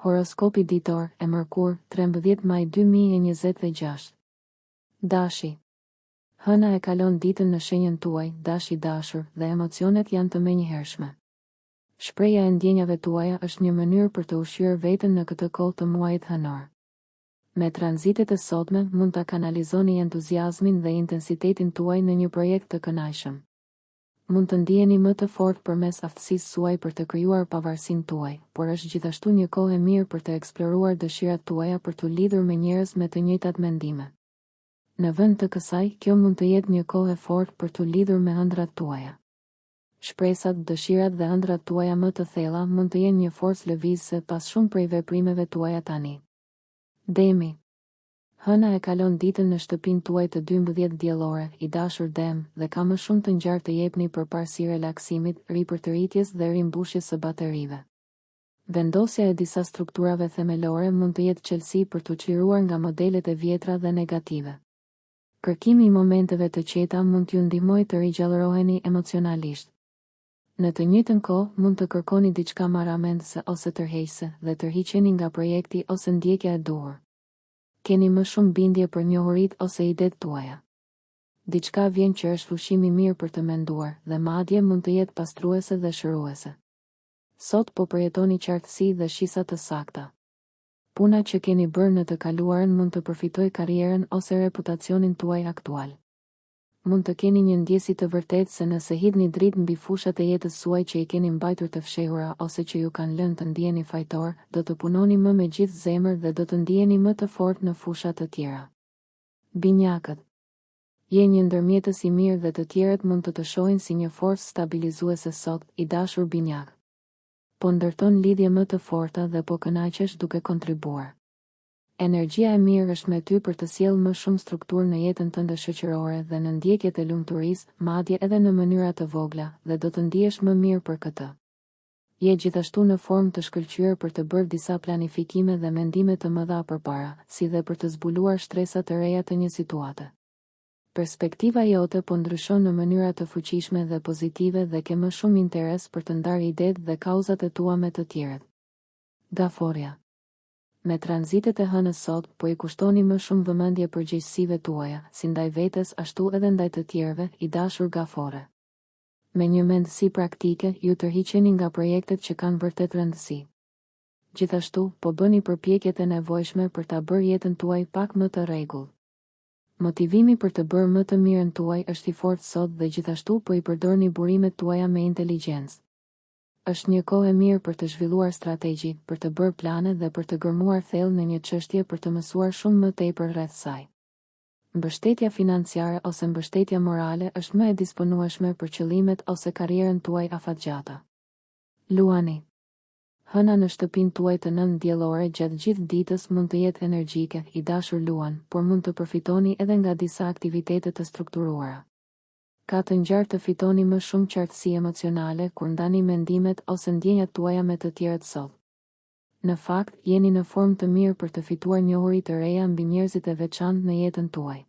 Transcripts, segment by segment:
Horoskopi ditor e Mërkur, 13 maj 2026. Dashi. Hëna e kalon ditën në shenjën tuaj, dashi dashur, dhe emocionet janë të menjëhershme. Shpreja e ndjenjave tuaja është një mënyrë për të ushqyer veten në këtë kohë të muajit hënor. Me tranzitet e sotme mund ta kanalizoni entuziazmin dhe intensitetin tuaj në një projekt të kënaqshëm. Mund të ndiheni më të fortë përmes aftësisë suaj për të krijuar pavarësinë tuaj, por është gjithashtu një kohë e mirë për të eksploruar dëshirat tuaja për të lidhur me njerëz me të njëjtat mendime. Në vend të kësaj, kjo mund të jetë një kohë e fortë për të lidhur me ëndrat tuaja. Shpresat, dëshirat dhe ëndrat tuaja më të thella mund të jenë një forcë lëvizëse pas shumë prej veprimeve tuaja tani. Demi. Hëna e kalon ditën në shtëpinë tuaj të 12 diellore, i dashur Dem, dhe ka më shumë të ngjarë të jepni përparësi relaksimit, ripërtëritjes dhe rimbushjes së baterive. Vendosja e disa strukturave themelore mund të jetë çelësi për të çliruar nga modelet e vjetra dhe negative. Kërkimi i momenteve të qeta mund t'ju ndihmojë të rigjallëroheni emocionalisht. Në të njëjtën kohë, mund të kërkoni diçka marramendëse ose tërheqëse dhe tërhiqeni nga projekti ose ndjekja e duhur. Keni më shumë bindje për njohurit ose idet tuaja. Diçka vjen që është ushqim i mirë për të menduar dhe madje mund të jetë pastruese dhe shëruese. Sot po përjetoni qartësi dhe shisa të sakta. Puna që keni bërë në të kaluarën mund të përfitojë karrierën ose reputacionin tuaj aktual. Mund të keni një ndjesi të vërtetë se nëse hidhni dritë mbi fushat e jetës suaj që i keni mbajtur të fshehura ose që ju kanë lënë të ndjeni fajtor, do të punoni më me gjithë zemër dhe do të ndjeni më të fortë në fusha të tjera. Binjakët. Je një ndërmjetës i mirë dhe të tjerët mund të shohin si një forcë stabilizuese sot, i dashur binjak. Po ndërton lidhje më të forta dhe po kënaqesh duke kontribuar. Energjia e mirë është me ty për të sjellë më shumë strukturë në jetën tënde shoqërore dhe në ndjekjet e lumturisë, madje edhe në mënyra të vogla, dhe do të ndihesh më mirë për këtë. Je gjithashtu në formë të shkëlqyer për të bërë disa planifikime dhe mendime të mëdha përpara, si dhe për të zbuluar shtresa të reja të një situate. Perspektiva jote po ndryshon në mënyra të fuqishme dhe pozitive dhe ke më shumë interes për të ndarë idetë dhe kauzat e tua me të tjerët. Gaforia. Me tranzitet e hënës sot, po i kushtoni më shumë vëmendje përgjegjësive tuaja, si ndaj vetes ashtu edhe ndaj të tjerëve, i dashur gafore. Me një mendësi praktike, ju tërhiqeni nga projektet që kanë vërtet rëndësi. Gjithashtu, po bëni përpjekjet e nevojshme për ta bërë jetën tuaj pak më të rregullt. Motivimi për të bërë më të mirën tuaj është i fortë sot dhe gjithashtu po i përdorni burimet tuaja me inteligjencë. Është një kohë e mirë për të zhvilluar strategji, për të bërë plane dhe për të gërmuar thellë në një çështje për të mësuar shumë më tepër rreth saj. Mbështetja financiare ose mbështetja morale është më e disponueshme për qëllimet ose karrierën tuaj afatgjata. Luani. Hëna në shtëpinë tuaj të 9 diellore gjatë gjithë ditës mund të jetë energjike, i dashur Luan, por mund të përfitoni edhe nga disa aktivitete të strukturuara. Ka të ngjarë të fitoni më shumë qartësi emocionale kur ndani mendimet ose ndjenjat tuaja me të tjerët sot. Në fakt, jeni në formë të mirë për të fituar njohuri të reja mbi njerëzit e veçantë në jetën tuaj.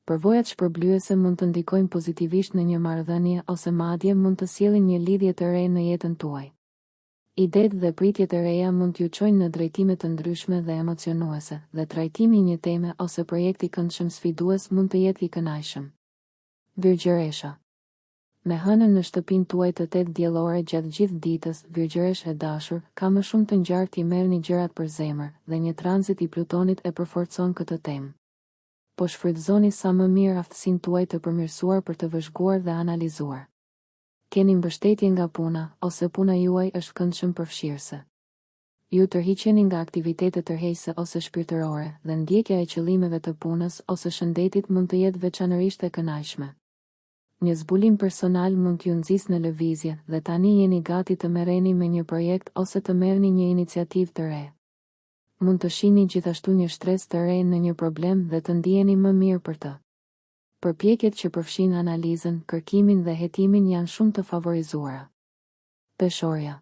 Përvojat shpërblyese mund të ndikojnë pozitivisht në një marrëdhënie ose madje mund të sjellin një lidhje të re në jetën tuaj. Idetë dhe pritjet e reja mund t'ju çojnë në drejtime të ndryshme dhe emocionuese, dhe trajtimi i një teme ose projekti këndshëm sfidues mund të jetë i kënaqshëm. Virgjëresha. Me hënën në shtëpinë tuaj të 8 diellore gjatë gjithë ditës, Virgjëresh e dashur, ka më shumë të ngjarë t'i merrni gjërat për zemër, dhe një tranzit i Plutonit e përforcon këtë temë. Po shfrytëzoni sa më mirë aftësinë tuaj të përmirësuar për të vëzhguar dhe analizuar. Keni mbështetje nga puna, ose puna juaj është këndshëm përfshirëse. Ju tërhiqeni nga aktivitete tërheqëse ose shpirtërore, dhe ndjekja e qëllimeve të punës ose shëndetit mund të jetë veçanërisht e kënaqshme. Një zbulim personal mund t'ju nxjisë në lëvizje dhe tani jeni gati të merreni me një projekt ose të merrni një iniciativë të re. Mund të shihni gjithashtu një shtresë të re në një problem dhe të ndiheni më mirë për të. Përpjekjet që përfshin analizën, kërkimin dhe hetimin janë shumë të favorizuara. Peshorja.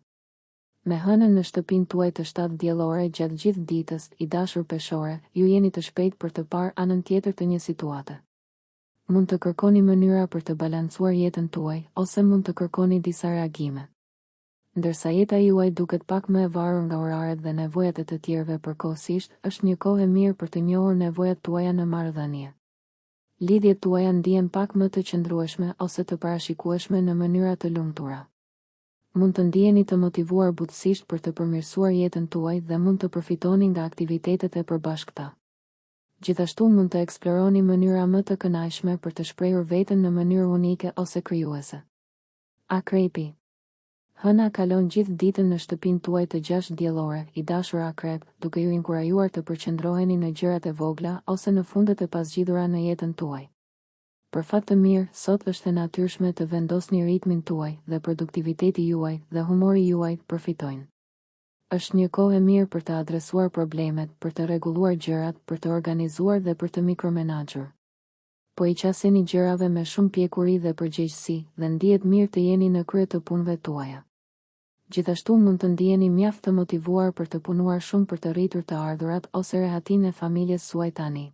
Me hënën në shtëpinë tuaj të 7 diellore gjatë gjithë ditës, i dashur peshore, ju jeni të shpejtë për të parë anën tjetër të një situate. Mund të kërkoni mënyra për të balancuar jetën tuaj, ose mund të kërkoni disa reagime. Ndërsa jeta juaj duket pak më e varur nga oraret dhe nevojat e të tjerëve përkohësisht, është një kohë e mirë për të njohur nevojat tuaja në marrëdhënie. Lidhjet tuaja ndihen pak më të qëndrueshme ose të parashikueshme në mënyra të lumtura. Mund të ndiheni të motivuar butësisht për të përmirësuar jetën tuaj dhe mund të përfitoni nga aktivitetet e përbashkëta. Gjithashtu mund të eksploroni mënyra më të kënaqshme për të shprehur veten në mënyrë unike ose krijuese. Akrepi. Hëna kalon gjithë ditën në shtëpinë tuaj të 6 diellore, i dashur akrep, duke ju inkurajuar të përqendroheni në gjërat e vogla ose në fundet e pasgjidhura në jetën tuaj. Për fat të mirë, sot është e natyrshme të vendosni ritmin tuaj dhe produktiviteti juaj dhe humori juaj përfitojnë. Është një kohë e mirë për të adresuar problemet, për të rregulluar gjërat, për të organizuar dhe për të mikromenaxhur. Po i qaseni gjërave me shumë pjekuri dhe përgjegjësi dhe ndihet mirë të jeni në krye të punëve tuaja. Gjithashtu mund të ndiheni mjaft të motivuar për të punuar shumë për të rritur të ardhurat ose rehatinë e familjes suaj tani.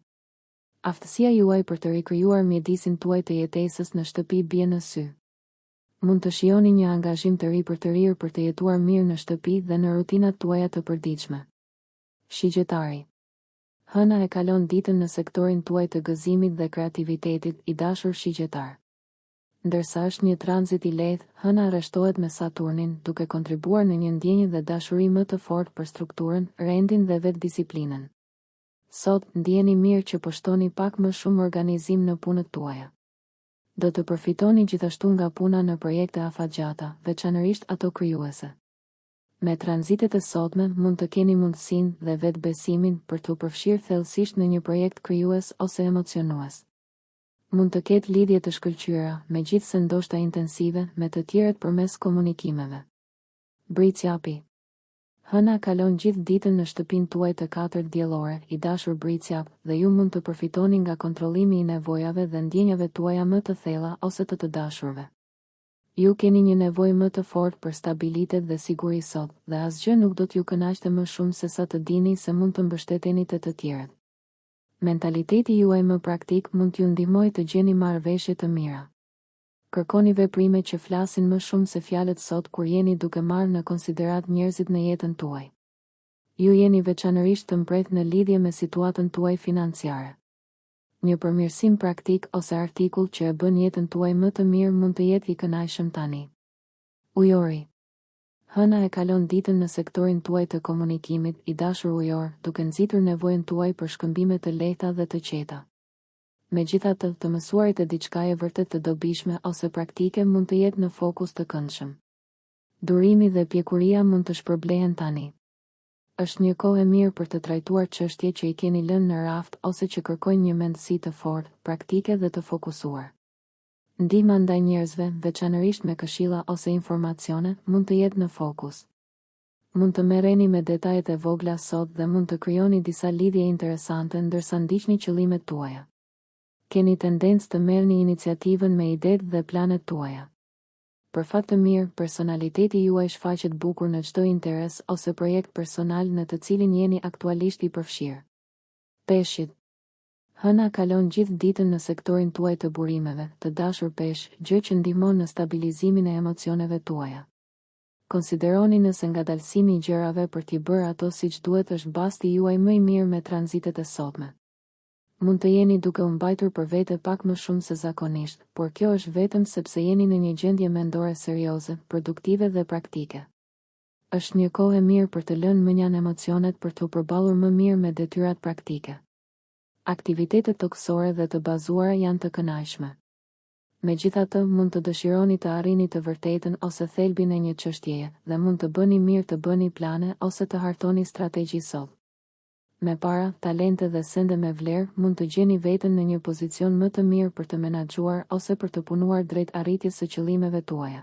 Aftësia juaj për të rikrijuar mjedisin tuaj të jetesës në shtëpi bie në sy. Mund të shijoni një angazhim të ri për të rirë për të jetuar mirë në shtëpi dhe në rutinat tuaja të përditshme. Shigjetari. Hëna e kalon ditën në sektorin tuaj të gëzimit dhe kreativitetit, i dashur shigjetar. Ndërsa është një tranzit i lehtë, hëna rreshtohet me Saturnin, duke kontribuar në një ndjenjë dhe dashuri më të fortë për strukturën, rendin dhe vetdisiplinën. Sot, ndjeni mirë që po shtoni pak më shumë organizim në punët tuaja. Do të përfitoni gjithashtu nga puna në projekte afatgjata, veçanërisht ato krijuese. Me tranzitet e sotme, mund të keni mundësinë dhe vetbesimin për të përfshirë thellësisht në një projekt krijues ose emocionues. Mund të ketë lidhje të shkëlqyera, megjithse ndoshta intensive, me të tjerët përmes komunikimeve. Bricjapi. Hëna kalon gjithë ditën në shtëpinë tuaj të 4 diellore, i dashur bricjap, dhe ju mund të përfitoni nga kontrollimi i nevojave dhe ndjenjave tuaja më të thella ose të dashurve. Ju keni një nevojë më të fortë për stabilitet dhe siguri sot, dhe asgjë nuk do t'ju kënaqte më shumë se sa të dini se mund të mbështeteni të tjerët. Mentaliteti juaj më praktik mund t'ju ndihmojë të gjeni marrëveshje të mira. Kërkoni veprime që flasin më shumë se fjalët sot kur jeni duke marrë në konsiderat njerëzit në jetën tuaj. Ju jeni veçanërisht të mbret në lidhje me situatën tuaj financiare. Një përmirësim praktik ose artikull që e bën jetën tuaj më të mirë mund të jetë i kënaqshëm tani. Ujori. Hëna e kalon ditën në sektorin tuaj të komunikimit, i dashur ujor, duke nxitur nevojën tuaj për shkëmbime të lehta dhe të qeta. Megjithatë, të mësuarit e diçkaje vërtet të dobishme ose praktike mund të jetë në fokus të këndshëm. Durimi dhe pjekuria mund të shpërblehen tani. Është një kohë e mirë për të trajtuar çështje që i keni lënë në raft ose që kërkojnë një mendësi të fortë, praktike dhe të fokusuar. Ndihma ndaj njerëzve, veçanërisht me këshilla ose informacione, mund të jetë në fokus. Mund të merreni me detajet e vogla sot dhe mund të krijoni disa lidhje interesante ndërsa ndiqni qëllimet tuaja. Keni tendencë të merrni iniciativën me idetë dhe planet tuaja. Për fat të mirë, personaliteti juaj shfaqet bukur në çdo interes ose projekt personal në të cilin jeni aktualisht i përfshirë. Peshqit. Hëna kalon gjithë ditën në sektorin tuaj të burimeve, të dashur peshq, gjë që ndihmon në stabilizimin e emocioneve tuaja. Konsideroni nëse ngadalësimi i gjërave për t'i bërë ato siç duhet është basti juaj më i mirë me tranzitet e sotme. Mund të jeni duke u mbajtur për vete pak më shumë se zakonisht, por kjo është vetëm sepse jeni në një gjendje mendore serioze, produktive dhe praktike. Është një kohë e mirë për të lënë mënjan emocionet për të përballur më mirë me detyrat praktike. Aktivitetet toksore dhe të bazuara janë të kënaqshme. Megjithatë, mund të dëshironi të arrini të vërtetën ose thelbin e një çështjeje dhe mund të bëni mirë të bëni plane ose të hartoni strategji sot. Me para, talente dhe sende me vlerë, mund të gjeni veten në një pozicion më të mirë për të menaxhuar ose për të punuar drejt arritjes së qëllimeve tuaja.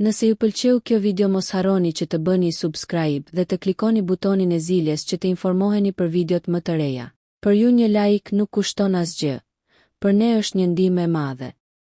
Nëse ju pëlqeu kjo video, mos harroni që të bëni subscribe dhe të klikoni butonin e ziljes që të informoheni për videot më të reja. Për ju një like nuk kushton asgjë. Për ne është një ndihmë e madhe.